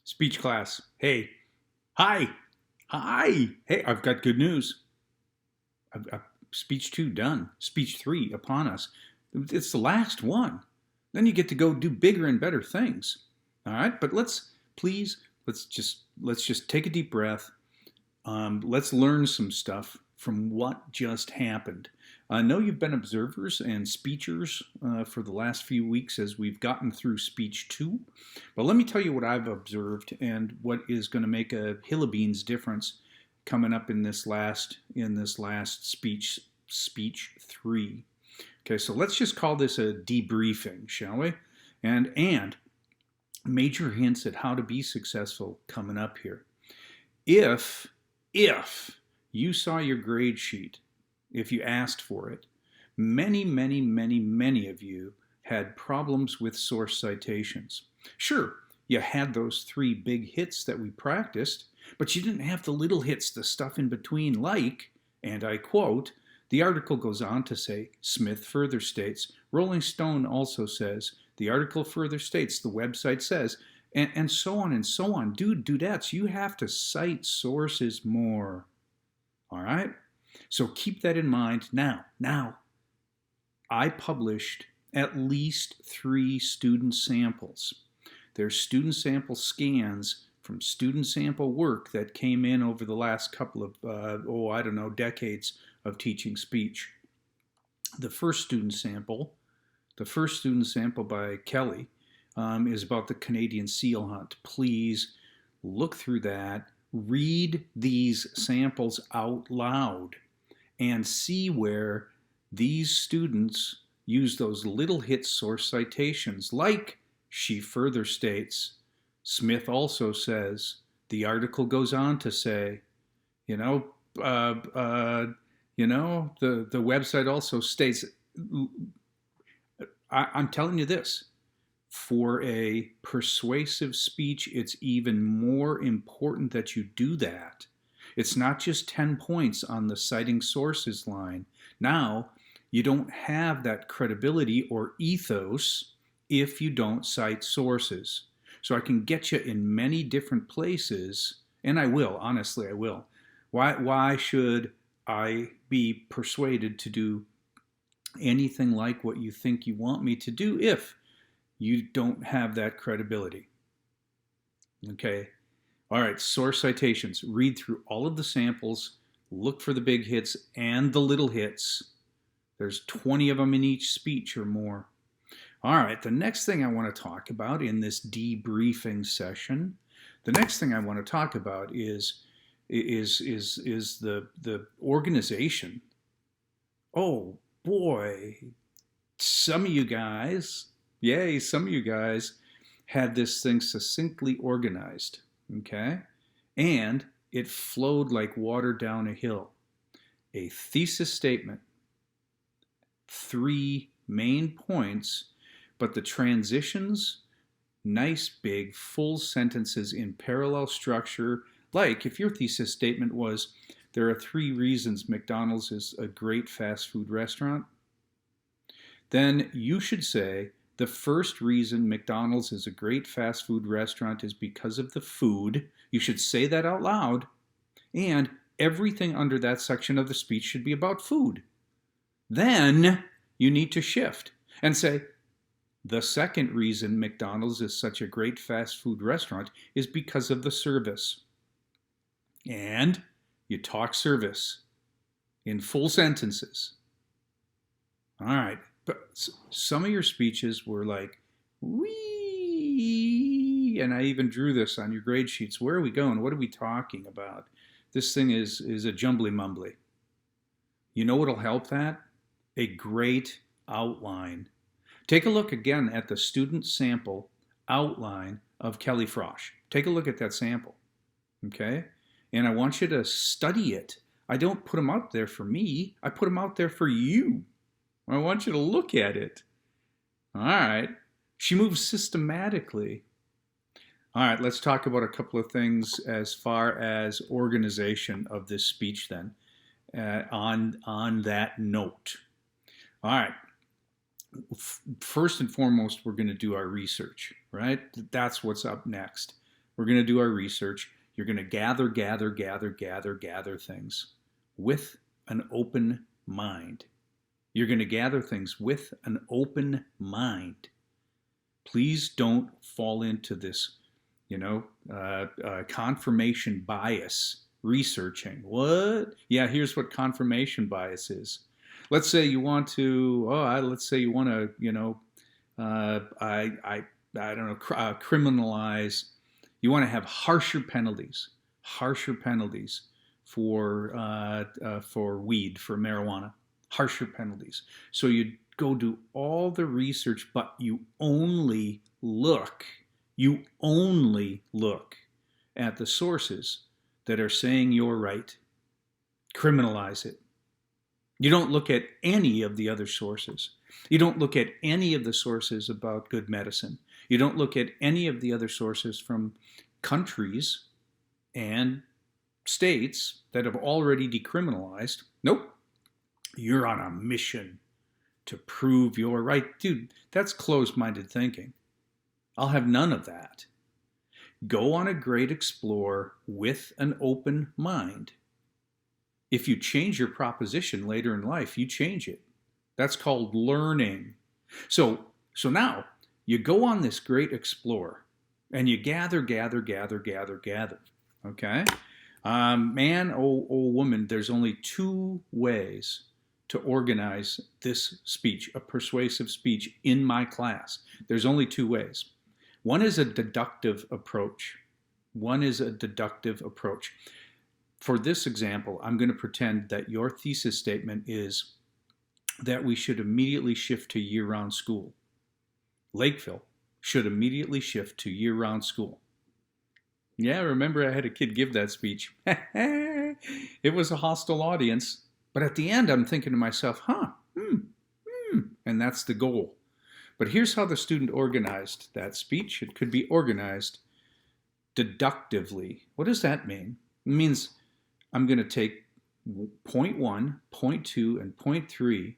Speech class. Hey. Hi. Hi. Hey, I've got good news. Speech 2 done. Speech 3 upon us. It's the last one. Then you get to go do bigger and better things. All right, but please let's just take a deep breath. Let's learn some stuff from what just happened. I know you've been observers and speechers for the last few weeks as we've gotten through speech 2, but let me tell you what I've observed and what is going to make a hill of beans difference coming up in this last speech 3. Okay, so let's just call this a debriefing, shall we? And major hints at how to be successful coming up here. If you saw your grade sheet, if you asked for it, many of you had problems with source citations. Sure, you had those 3 big hits that we practiced, but you didn't have the little hits, the stuff in between, like, and I quote, the article goes on to say, Smith further states, Rolling Stone also says, the article further states, the website says, and so on and so on. Dudettes, you have to cite sources more. All right? So keep that in mind. Now, I published at least 3 student samples. There's student sample scans from student sample work that came in over the last couple of, decades of teaching speech. The first student sample by Kelly, is about the Canadian seal hunt. Please look through that, read these samples out loud, and see where these students use those little hit source citations, like she further states, Smith also says, the article goes on to say, the website also states, I'm telling you this, for a persuasive speech, it's even more important that you do that. It's not just 10 points on the citing sources line. Now, you don't have that credibility or ethos if you don't cite sources. So I can get you in many different places, and I will, honestly, I will. Why should I be persuaded to do anything like what you think you want me to do if you don't have that credibility? Okay. All right, source citations. Read through all of the samples, look for the big hits and the little hits. There's 20 of them in each speech or more. All right, the next thing I want to talk about in this debriefing session, is the organization. Oh boy, some of you guys had this thing succinctly organized, okay? And it flowed like water down a hill. A thesis statement, 3 main points, but the transitions, nice big full sentences in parallel structure. Like if your thesis statement was, there are 3 reasons McDonald's is a great fast food restaurant, then you should say, the first reason McDonald's is a great fast food restaurant is because of the food. You should say that out loud. And everything under that section of the speech should be about food. Then you need to shift and say, the second reason McDonald's is such a great fast food restaurant is because of the service. And you talk service in full sentences. All right. But some of your speeches were like, wee, and I even drew this on your grade sheets. Where are we going? What are we talking about? This thing is a jumbly mumbly. You know what'll help that? A great outline. Take a look again at the student sample outline of Kelly Frosch. Take a look at that sample, okay? And I want you to study it. I don't put them out there for me. I put them out there for you. I want you to look at it. All right. She moves systematically. All right, let's talk about a couple of things as far as organization of this speech then, on that note. All right. First and foremost, we're going to do our research, right? That's what's up next. We're going to do our research. You're going to gather things with an open mind. You're going to gather things with an open mind. Please don't fall into this, confirmation bias researching. What? Yeah, here's what confirmation bias is. Let's say you want to, criminalize. You want to have harsher penalties for weed, for marijuana, harsher penalties. So you go do all the research, but you only look at the sources that are saying you're right. Criminalize it. You don't look at any of the other sources. You don't look at any of the sources about good medicine. You don't look at any of the other sources from countries and states that have already decriminalized. Nope. You're on a mission to prove you're right. Dude, that's closed-minded thinking. I'll have none of that. Go on a great explore with an open mind. If you change your proposition later in life, you change it. That's called learning. So now you go on this great explore and you gather. Okay? Man or woman, there's only two ways to organize this speech, a persuasive speech in my class. There's only two ways. One is a deductive approach. For this example, I'm going to pretend that your thesis statement is that we should immediately shift to year-round school. Lakeville should immediately shift to year-round school. Yeah, remember I had a kid give that speech. It was a hostile audience. But at the end, I'm thinking to myself, and that's the goal. But here's how the student organized that speech. It could be organized deductively. What does that mean? It means I'm going to take point 1, point 2, and point 3,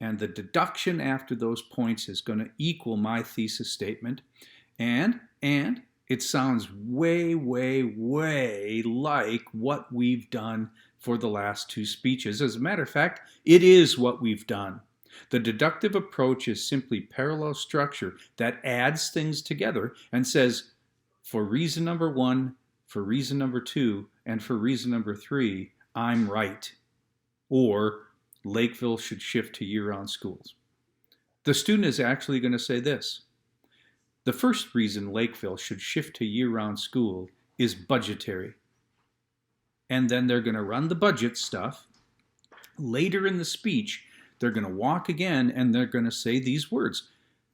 and the deduction after those points is going to equal my thesis statement. And it sounds way like what we've done for the last two speeches. As a matter of fact, it is what we've done. The deductive approach is simply parallel structure that adds things together and says, for reason number 1, for reason number 2, and for reason number 3, I'm right. Or Lakeville should shift to year-round schools. The student is actually going to say this. The first reason Lakeville should shift to year-round school is budgetary. And then they're going to run the budget stuff. Later in the speech, they're going to walk again and they're going to say these words.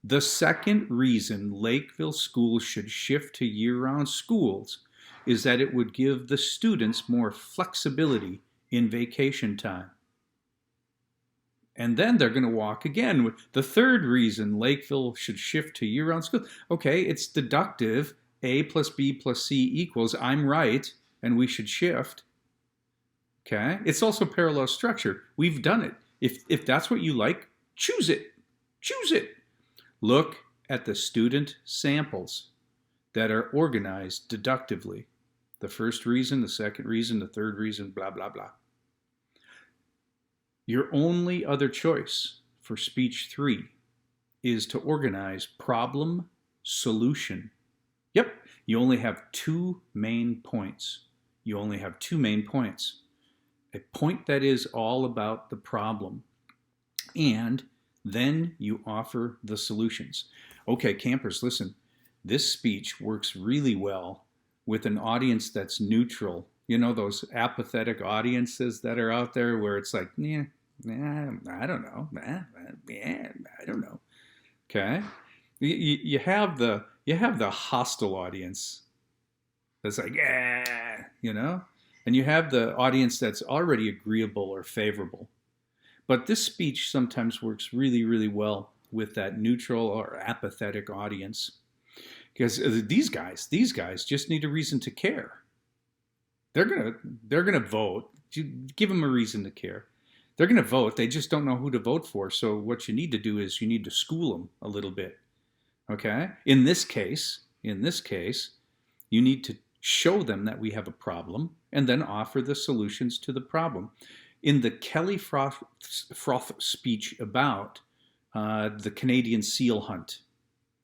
The second reason Lakeville schools should shift to year-round schools is that it would give the students more flexibility in vacation time. And then they're going to walk again with the third reason Lakeville should shift to year-round school. Okay, it's deductive. A plus B plus C equals I'm right and we should shift. Okay, it's also parallel structure. We've done it. If that's what you like, choose it. Choose it. Look at the student samples that are organized deductively. The first reason, the second reason, the third reason, blah, blah, blah. Your only other choice for speech 3 is to organize problem, solution. Yep, you only have 2 main points. You only have 2 main points. A point that is all about the problem, and then you offer the solutions. Okay, campers, listen, this speech works really well with an audience that's neutral. You know, those apathetic audiences that are out there where it's like, I don't know. I don't know. Okay? You have the hostile audience that's like, and you have the audience that's already agreeable or favorable. But this speech sometimes works really well with that neutral or apathetic audience. Because these guys just need a reason to care. They're gonna vote. Give them a reason to care. They're gonna vote. They just don't know who to vote for. So what you need to do is you need to school them a little bit. Okay? In this case, You need to show them that we have a problem and then offer the solutions to the problem. In the Kelly Froth speech about the Canadian seal hunt,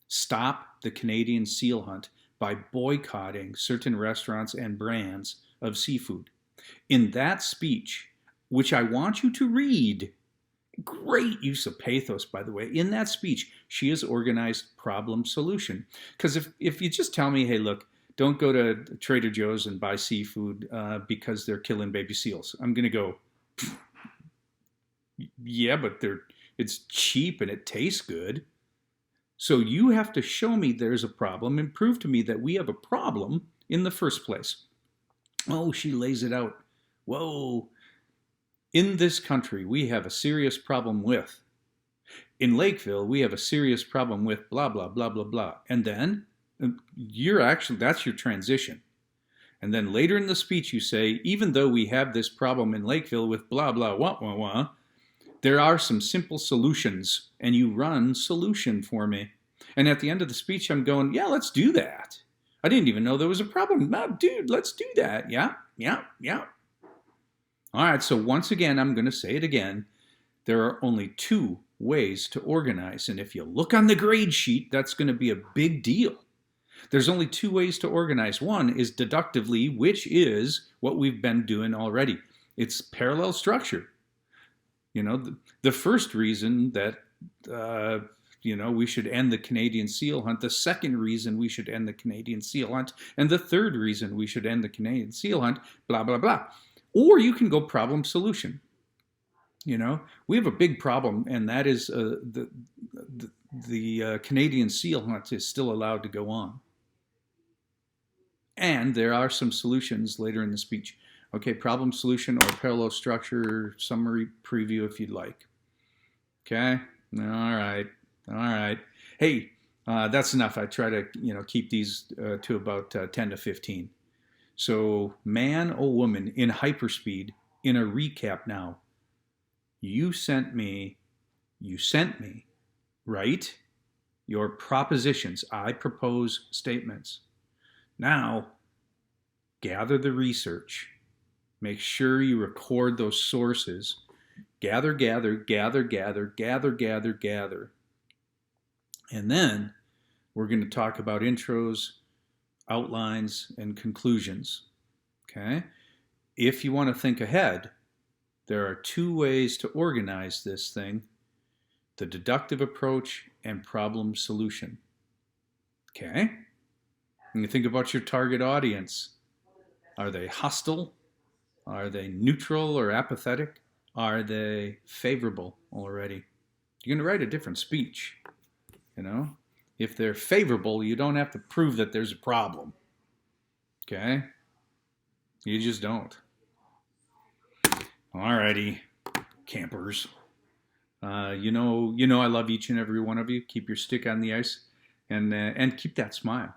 stop the Canadian seal hunt by boycotting certain restaurants and brands of seafood. In that speech, which I want you to read, great use of pathos, by the way. In that speech, she has organized problem solution. Because if you just tell me, hey, look, don't go to Trader Joe's and buy seafood because they're killing baby seals, I'm going to go, yeah, but it's cheap and it tastes good. So you have to show me there's a problem and prove to me that we have a problem in the first place. Oh, she lays it out. Whoa. In this country, we have a serious problem with. In Lakeville, we have a serious problem with blah, blah, blah, blah, blah. And then that's your transition. And then later in the speech, you say, even though we have this problem in Lakeville with blah, blah, wah, wah, wah, there are some simple solutions, and you run solution for me. And at the end of the speech, I'm going, yeah, let's do that. I didn't even know there was a problem. No, dude, let's do that. Yeah, yeah, yeah. All right, so once again, I'm going to say it again. There are only 2 ways to organize. And if you look on the grade sheet, that's going to be a big deal. There's only 2 ways to organize. One is deductively, which is what we've been doing already. It's parallel structure. You know, the first reason that, we should end the Canadian seal hunt, the second reason we should end the Canadian seal hunt, and the third reason we should end the Canadian seal hunt, blah, blah, blah. Or you can go problem solution. We have a big problem, and that is the Canadian seal hunt is still allowed to go on. And there are some solutions later in the speech. Okay, problem solution or parallel structure, summary preview if you'd like. Okay, all right. Hey, that's enough. I try to keep these to about 10 to 15. So man or woman in hyperspeed, in a recap now, you sent me, right? Your propositions. I propose statements. Now, gather the research. Make sure you record those sources. Gather. And then we're going to talk about intros, outlines, and conclusions. Okay? If you want to think ahead, there are 2 ways to organize this thing: the deductive approach and problem solution. Okay? And you think about your target audience. Are they hostile? Are they neutral or apathetic? Are they favorable already? You're going to write a different speech. If they're favorable, you don't have to prove that there's a problem. Okay? You just don't. Alrighty, campers. I love each and every one of you. Keep your stick on the ice and keep that smile.